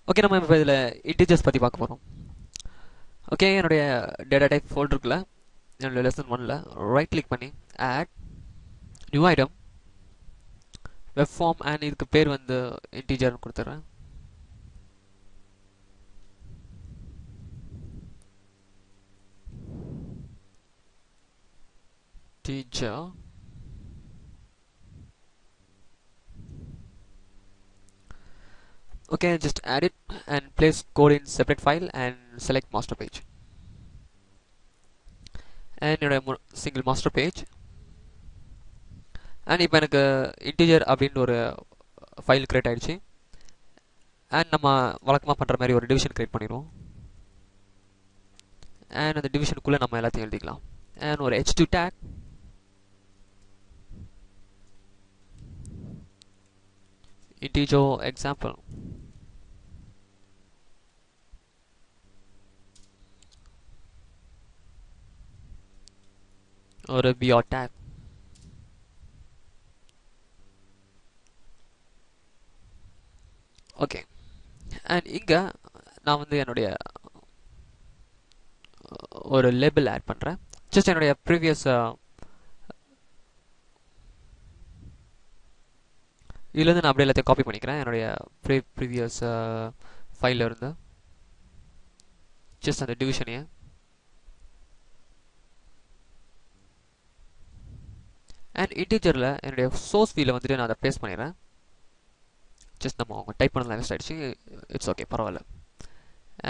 Okay, நம்ம இப்போ இதில் இன்டிஜர்ஸ் பற்றி பார்க்க போகிறோம். ஓகே, என்னுடைய டேட்டா டைப் ஃபோல்டருக்குள்ள என்னுடைய லெசன் 1ல் ரைட் கிளிக் பண்ணி add new item web form and இதுக்கு பேர் வந்து இன்டிஜர்னு கொடுத்துட்றேன். Teacher okay, just add it and place code in separate file and select master page and என்னோட single master page and இப்போ எனக்கு integer அப்படின்னு ஒரு ஃபைல் கிரியேட் ஆயிடுச்சு. அண்ட் நம்ம வழக்கமாக பண்ணுற மாதிரி ஒரு டிவிஷன் கிரியேட் பண்ணிடுவோம். அண்ட் அந்த டிவிஷனுக்குள்ளே நம்ம எல்லாத்தையும் எழுதிக்கலாம். அண்ட் ஒரு h2 tag integer example ஒரு br tag ஓகே. அண்ட் இங்கே நான் வந்து என்னுடைய ஒரு லேபிள் ஆட் பண்ணுறேன். ஜஸ்ட் என்னுடைய ப்ரீவியஸ் இதுலேருந்து நான் அப்படியே எல்லாத்தையும் காப்பி பண்ணிக்கிறேன். என்னுடைய ப்ரீவியஸ் ஃபைலில் இருந்து ஜஸ்ட் அந்த டிவிஷனையே அண்ட் இன்டிஜரில் என்னுடைய சோர்ஸ் ஃபீல்டில் வந்துட்டு நான் அதை பேஸ்ட் பண்ணிடுறேன். ஜஸ்ட் நம்ம அவங்க டைப் பண்ணலாம் வேஸ்ட் ஆகிடுச்சு. இட்ஸ் ஓகே, பரவாயில்ல.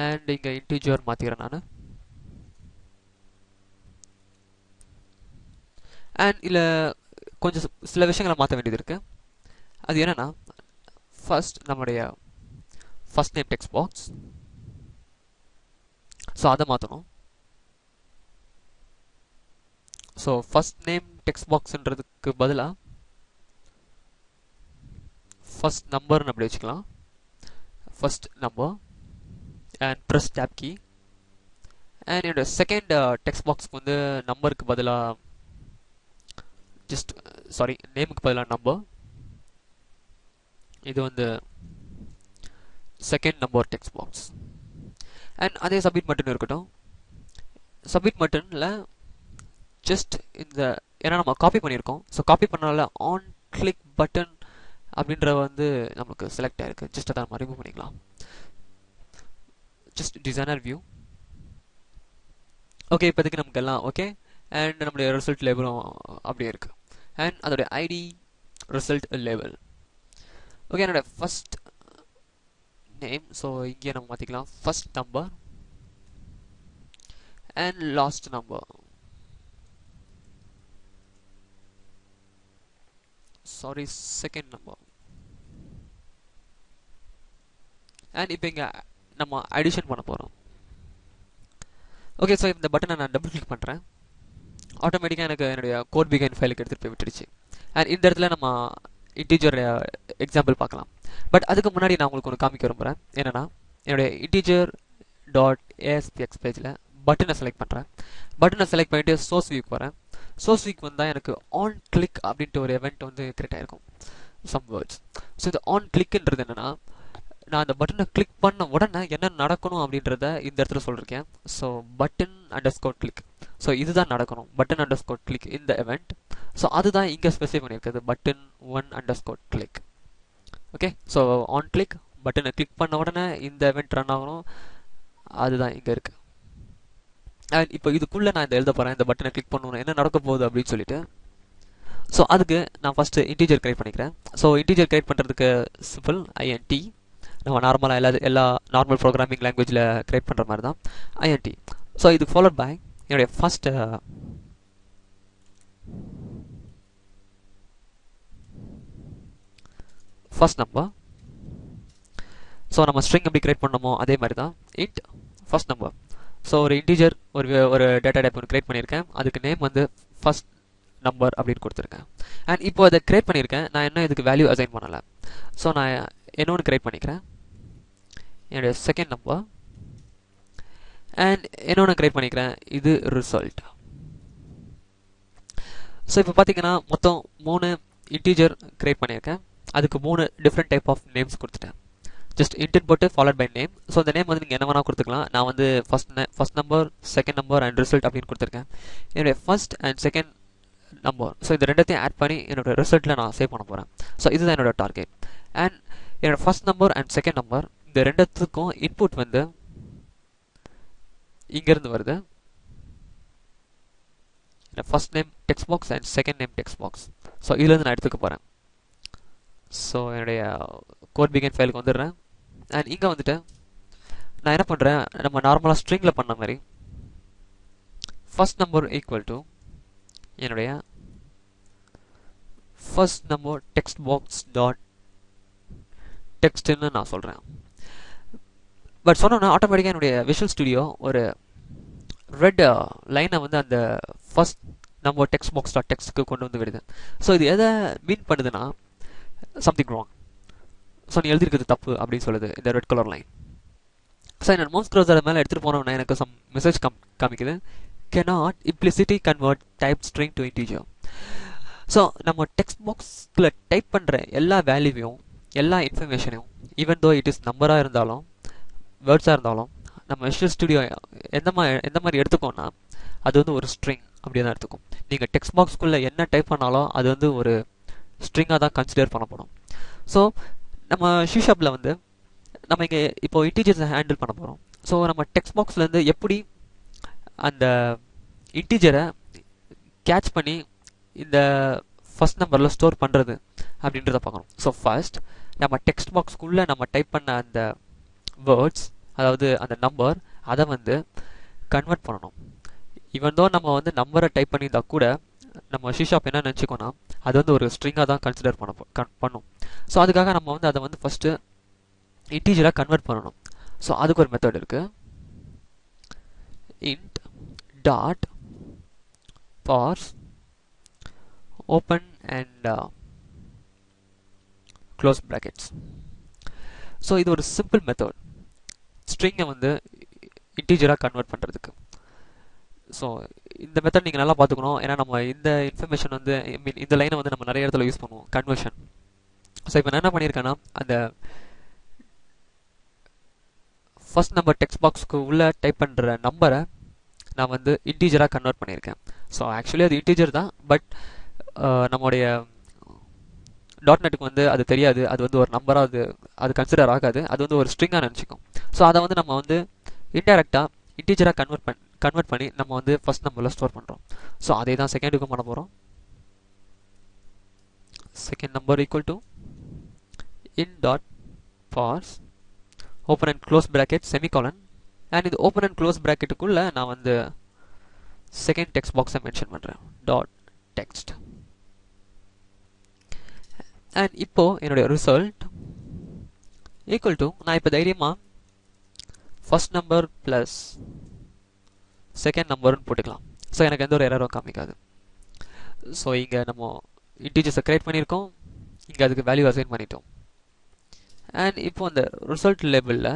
அண்ட் இங்கே இன்டிஜர் மாற்றிக்கிறேன் நான். அண்ட் இதில் கொஞ்சம் சில விஷயங்களை மாற்ற வேண்டியது இருக்குது. அது என்னென்னா, ஃபர்ஸ்ட் நம்மளுடைய first name text box, so அதை மாற்றணும். ஸோ ஃபர்ஸ்ட் நேம் டெக்ஸ்ட் பாக்ஸ்ன்றதுக்கு பதிலாக ஃபர்ஸ்ட் நம்பர்னு அப்படி வச்சுக்கலாம். First number and press tab key. And என்னோட செகண்ட் டெக்ஸ்ட் பாக்ஸ்க்கு வந்து நம்பருக்கு பதிலாக நேமுக்கு பதிலாக நம்பர். இது வந்து second number text box. And அதே சப்மிட் பட்டன் இருக்கட்டும். சப்மிட் பட்டனில் ஜஸ்ட் இந்த ஏன்னா நம்ம காப்பி பண்ணியிருக்கோம், ஸோ காப்பி பண்ணனால ஆன் கிளிக் பட்டன் அப்படின்ற வந்து நமக்கு செலக்ட் ஆயிருக்கு. ஜஸ்ட் அதை நம்ம ரிமூவ் பண்ணிக்கலாம். Just designer view. ஓகே, இப்போதைக்கு நமக்கு எல்லாம் ஓகே. அண்ட் நம்மளுடைய ரிசல்ட் லேபிளும் அப்படியே இருக்குது. அண்ட் அதோடைய ஐடி ரிசல்ட் லேபிள். ஓகே, என்னோட ஃபர்ஸ்ட் நேம், ஸோ இங்கே நம்ம மாற்றிக்கலாம் first number and last number. Second number. And இப்போ இங்கே நம்ம அடிஷன் பண்ண போகிறோம். ஓகே, ஸோ இந்த பட்டனை நான் டபுள் கிளிக் பண்ணுறேன். ஆட்டோமேட்டிக்காக எனக்கு என்னுடைய கோட் பிகைன் ஃபைலுக்கு எடுத்துகிட்டு போய் விட்டுடுச்சு. அண்ட் இந்த இடத்துல நம்ம இன்டிஜர் எக்ஸாம்பிள் பார்க்கலாம். பட் அதுக்கு முன்னாடி நான் உங்களுக்கு ஒன்று காமிக்க விரும்புகிறேன். என்னென்னா, என்னுடைய இன்டிஜர் டாட் ஏஎஸ்பிஎக்ஸ் பேஜில் பட்டனை செலக்ட் பண்ணுறேன். பட்டனை செலக்ட் பண்ணிட்டு சோர்ஸ் வியூக்கு வரேன். சோர்ஸ் வியூக்கு வந்தால் எனக்கு ஆன் கிளிக் அப்படின்ட்டு ஒரு எவெண்ட் வந்து கிரியேட் ஆகிருக்கும், சம் வேர்ட்ஸ். ஸோ இந்த ஆன் கிளிக்ன்றது என்னென்னா, நான் அந்த பட்டனை கிளிக் பண்ண உடனே என்ன நடக்கணும் அப்படின்றத இந்த இடத்துல சொல்லியிருக்கேன். So button _ click. ஸோ இதுதான் நடக்கணும், பட்டன் _ கிளிக் இந்த எவெண்ட். ஸோ அதுதான் இங்கே ஸ்பெசிஃபை பண்ணியிருக்குது, button 1 _ click. Okay, so on click பட்டனை கிளிக் பண்ண உடனே இந்த எவெண்ட் ரன் ஆகணும், அதுதான் இங்கே இருக்குது. அண்ட் இப்போ இதுக்குள்ளே நான் இந்த எழுத போகிறேன், இந்த பட்டனை கிளிக் பண்ணணும் என்ன நடக்க போகுது அப்படின்னு சொல்லிட்டு. ஸோ அதுக்கு நான் ஃபஸ்ட்டு இன்டிஜர் கிரியேட் பண்ணிக்கிறேன். ஸோ இன்டிஜர் கிரியேட் பண்ணுறதுக்கு சிம்பிள் INT. நம்ம நார்மலாக எல்லா நார்மல் ப்ரோக்ராமிங் லாங்குவேஜில் கிரியேட் பண்ணுற மாதிரி தான் INT. ஸோ இதுக்கு ஃபாலோட் பை என்னுடைய ஃபர்ஸ்ட் நம்பர். ஸோ நம்ம ஸ்ட்ரிங் எப்படி கிரியேட் பண்ணமோ அதே மாதிரி தான் இன்ட் ஃபர்ஸ்ட் நம்பர். ஸோ ஒரு இன்டிஜர் ஒரு டேட்டா டைப் ஒன்று கிரியேட் பண்ணியிருக்கேன். அதுக்கு நேம் வந்து ஃபர்ஸ்ட் நம்பர் அப்படின்னு கொடுத்துருக்கேன். அண்ட் இப்போ அதை கிரியேட் பண்ணியிருக்கேன், நான் இன்னும் இதுக்கு வேல்யூ அசைன் பண்ணலை. ஸோ நான் இன்னொன்று கிரியேட் பண்ணிக்கிறேன், என்னுடைய செகண்ட் நம்பர். அண்ட் இன்னொன்று கிரியேட் பண்ணிக்கிறேன், இது ரிசல்ட். ஸோ இப்போ பார்த்தீங்கன்னா மொத்தம் 3 இன்டிஜர் கிரியேட் பண்ணியிருக்கேன். அதுக்கு 3 டிஃப்ரெண்ட் டைப் ஆஃப் நேம்ஸ் கொடுத்துட்டேன். ஜஸ்ட் இன்ட் போட்டு ஃபாலோட் பை நேம். ஸோ இந்த நேம் வந்து நீங்கள் என்ன வேணால் கொடுத்துக்கலாம். நான் வந்து first number, second number and result அப்படின்னு கொடுத்துருக்கேன். என்னுடைய first and second number, so இந்த ரெண்டத்தையும் ஆட் பண்ணி என்னோட ரிசல்ட்டில் நான் சேவ் பண்ண போகிறேன். ஸோ இதுதான் என்னோட டார்கெட். அண்ட் என்னோட first number and second number இந்த ரெண்டுத்துக்கும் இன்புட் வந்து இங்கேருந்து வருது. First name text box and second name text box. So இதுலேருந்து நான் எடுத்துக்க போகிறேன். ஸோ என்னுடைய கோட் பிகின் ஃபைலுக்கு வந்துடுறேன். அண்ட் இங்கே வந்துட்டு நான் என்ன பண்ணுறேன், நம்ம நார்மலாக ஸ்ட்ரிங்கில் பண்ண மாதிரி ஃபர்ஸ்ட் நம்பர் ஈக்குவல் டு என்னுடைய first number text box dot டெக்ஸ்ட்னு நான் சொல்கிறேன். பட் சொன்னோன்னா ஆட்டோமேட்டிக்காக என்னுடைய விஷுவல் ஸ்டுடியோ ஒரு ரெட் லைனை வந்து அந்த first number text box dot டெக்ஸ்ட்க்கு கொண்டு வந்து விடுது. ஸோ இது எதை மீன் பண்ணுதுன்னா சம்திங் ராங், ஸோ நீ எழுதிருக்கிறது தப்பு அப்படின்னு சொல்லுது இந்த ரெட் கலர் லைன். ஸோ என்னோட மவுஸ் க்ரௌசர் மேலே எடுத்துகிட்டு போனோம்னா எனக்கு சம் மெசேஜ் காமிக்குது, cannot implicitly convert type string to integer. So நம்ம டெக்ஸ்ட் பாக்ஸில் டைப் பண்ணுற எல்லா வேல்யூவையும் எல்லா இன்ஃபர்மேஷனையும் ஈவன் தோ இட் இஸ் நம்பராக இருந்தாலும் வேர்ட்ஸாக இருந்தாலும் நம்ம விஷுவல் ஸ்டுடியோ எந்த மாதிரி எடுத்துக்கோன்னா அது வந்து ஒரு ஸ்ட்ரிங் அப்படி தான் எடுத்துக்கும். நீங்கள் டெக்ஸ்ட் பாக்ஸ்குள்ளே என்ன டைப் பண்ணாலும் அது வந்து ஒரு ஸ்ட்ரிங்காக தான் கன்சிடர் பண்ணப்படும். ஸோ நம்ம ஷாப்பில் வந்து நம்ம இங்கே இப்போ இன்டீஜர்ஸை ஹேண்டில் பண்ண போகிறோம். ஸோ நம்ம டெக்ஸ்ட் பாக்ஸ்லேருந்து எப்படி அந்த இன்டீஜரை கேட்ச் பண்ணி இந்த ஃபர்ஸ்ட் நம்பரில் ஸ்டோர் பண்ணுறது அப்படின்றத பார்க்கணும். ஸோ ஃபர்ஸ்ட் நம்ம டெக்ஸ்ட் பாக்ஸ்க்குள்ளே நம்ம டைப் பண்ண அந்த வேர்ட்ஸ், அதாவது அந்த நம்பர், அதை வந்து கன்வெர்ட் பண்ணணும். ஈவன் தோ நம்ம வந்து நம்பரை டைப் பண்ணியிருந்தா கூட நம்ம ஷாப் என்ன நினச்சிக்கோன்னா அது வந்து ஒரு ஸ்ட்ரிங்காக தான் கன்சிடர் பண்ணும். ஸோ அதுக்காக நம்ம வந்து அதை வந்து ஃபஸ்ட்டு இன்டீஜராக கன்வெர்ட் பண்ணணும். ஸோ அதுக்கு ஒரு மெத்தட் இருக்குது. int dot parse open and close brackets. So இது ஒரு சிம்பிள் மெத்தட் ஸ்ட்ரிங்கை வந்து இன்டீஜராக கன்வெர்ட் பண்ணுறதுக்கு. ஸோ இந்த மெத்தட் நீங்கள் நல்லா பார்த்துக்கணும். ஏன்னா நம்ம இந்த இன்ஃபர்மேஷன் வந்து இந்த லைனை வந்து நம்ம நிறைய இடத்துல யூஸ் பண்ணுவோம், கன்வர்ஷன். ஸோ இப்போ நான் என்ன பண்ணியிருக்கேன்னா அந்த ஃபர்ஸ்ட் நம்பர் டெக்ஸ்ட் பாக்ஸ்க்கு உள்ளே டைப் பண்ணுற நம்பரை நான் வந்து இன்டீஜராக கன்வெர்ட் பண்ணியிருக்கேன். ஸோ ஆக்சுவலி அது இன்டீஜர் தான், பட் நம்மளுடைய .NETக்கு வந்து அது தெரியாது, அது வந்து ஒரு நம்பராக அது கன்சிடர் ஆகாது, அது வந்து ஒரு ஸ்ட்ரிங்காக நினச்சிக்கும். ஸோ அதை வந்து நம்ம வந்து இன்டெரக்டாக இன்டீஜராக கன்வெர்ட் பண்ணி நம்ம வந்து ஃபர்ஸ்ட் நம்பரில் ஸ்டோர் பண்ணுறோம். ஸோ அதே தான் செகண்டுக்கும் பண்ண போகிறோம். Second number equal to in dot parse open and close bracket semicolon. and இது open and close bracketக்குள்ள நான் வந்து செகண்ட் டெக்ஸ்ட் பாக்ஸை மென்ஷன் பண்ணுறேன் டாட் டெக்ஸ்ட். அண்ட் இப்போ என்னுடைய ரிசல்ட் ஈக்குவல் டு நான் இப்போ தைரியமாக ஃபர்ஸ்ட் நம்பர் ப்ளஸ் செகண்ட் நம்பர்னு போட்டுக்கலாம். ஸோ எனக்கு எந்த ஒரு எரரும் காமிக்காது. ஸோ இங்கே நம்ம இன்டீஜர்ஸை கிரியேட் பண்ணியிருக்கோம், இங்கே அதுக்கு வேல்யூ அசைன் பண்ணிட்டோம். அண்ட் இப்போ அந்த ரிசல்ட் லேபிளில்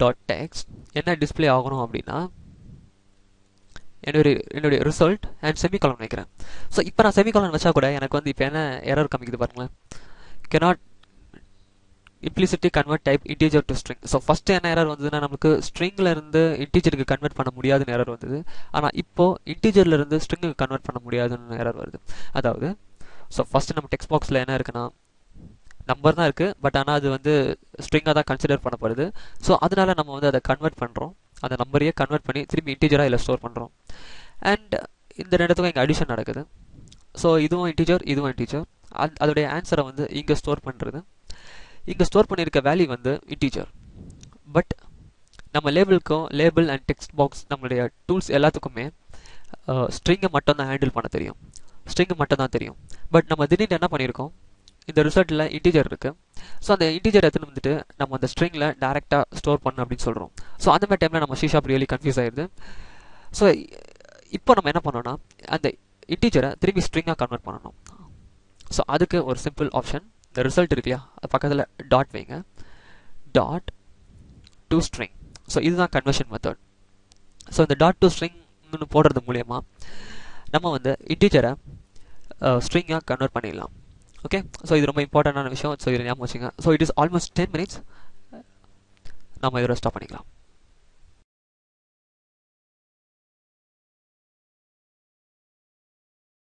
டாட் டெக்ஸ்ட் என்ன டிஸ்பிளே ஆகணும் அப்படின்னா என்னுடைய ரிசல்ட் அண்ட் செமிகாலன் வைக்கிறேன். ஸோ இப்போ நான் செமிகாலன் வச்சா கூட எனக்கு வந்து இப்போ என்ன எரர் காமிக்குது பாருங்களேன், cannot implicitly convert type integer to string. So first என்ன எரர் வந்ததுன்னா நமக்கு ஸ்ட்ரிங்கில் இருந்து இன்டீஜருக்கு கன்வெர்ட் பண்ண முடியாதுன்னு எரர் வந்தது. ஆனால் இப்போது இன்டீஜரில் இருந்து ஸ்ட்ரிங்குக்கு கன்வெர்ட் பண்ண முடியாதுன்னு எரர் வருது. அதாவது ஸோ ஃபஸ்ட்டு நம்ம டெக்ஸ்ட் பாக்ஸில் என்ன இருக்குன்னா நம்பர் தான் இருக்குது, பட் ஆனால் அது வந்து ஸ்ட்ரிங்காக தான் கன்சிடர் பண்ணப்படுது. ஸோ அதனால நம்ம வந்து அதை கன்வெர்ட் பண்ணுறோம், அந்த நம்பரையே கன்வெர்ட் பண்ணி திரும்பி இன்டீஜராக இதில் ஸ்டோர் பண்ணுறோம். அண்ட் இந்த ரெண்டுத்துக்கும் இங்கே அடிஷன் நடக்குது. ஸோ இதுவும் இன்டீஜர், இதுவும் இன்டீஜர். அதோடைய ஆன்சரை வந்து இங்கே ஸ்டோர் பண்ணுறது. இங்கே ஸ்டோர் பண்ணியிருக்க வேல்யூ வந்து இன்டீஜர். பட் நம்ம லேபிள் அண்ட் டெக்ஸ்ட் பாக்ஸ் நம்மளுடைய டூல்ஸ் எல்லாத்துக்குமே ஸ்ட்ரிங்கை மட்டும் தான் ஹேண்டில் பண்ண தெரியும், ஸ்ட்ரிங்கு மட்டும் தான் தெரியும். பட் நம்ம திடீர்னு என்ன பண்ணியிருக்கோம், இந்த ரிசல்ட்டில் இன்டீஜர் இருக்குது. ஸோ அந்த இன்டீஜர் எடுத்துன்னு வந்துட்டு நம்ம அந்த ஸ்ட்ரிங்கில் டேரெக்டாக ஸ்டோர் பண்ணு அப்படின்னு சொல்கிறோம். ஸோ அந்த மாதிரி டைமில் நம்ம ஷாப் ரியலி கன்ஃபியூஸ் ஆகிடுது. ஸோ இப்போ நம்ம என்ன பண்ணோம்னா அந்த இன்டீஜரை திரும்பி ஸ்ட்ரிங்காக கன்வெர்ட் பண்ணணும். ஸோ அதுக்கு ஒரு சிம்பிள் ஆப்ஷன், இந்த ரிசல்ட் இருக்கு இல்லையா, அது பக்கத்தில் டாட் வைங்க, டாட் டு ஸ்ட்ரிங். ஸோ இதுதான் கன்வர்ஷன் மெத்தட். ஸோ இந்த டாட் டு ஸ்ட்ரிங்னு போடுறது மூலயமா நம்ம வந்து இன்டீஜரை ஸ்ட்ரிங்காக கன்வெர்ட் பண்ணிடலாம். ஓகே, ஸோ இது ரொம்ப இம்பார்ட்டண்டான விஷயம். ஸோ இதை ஞாபகம் வச்சுங்க. So it is almost 10 minutes. நம்ம இதோட ஸ்டாப் பண்ணிக்கலாம்.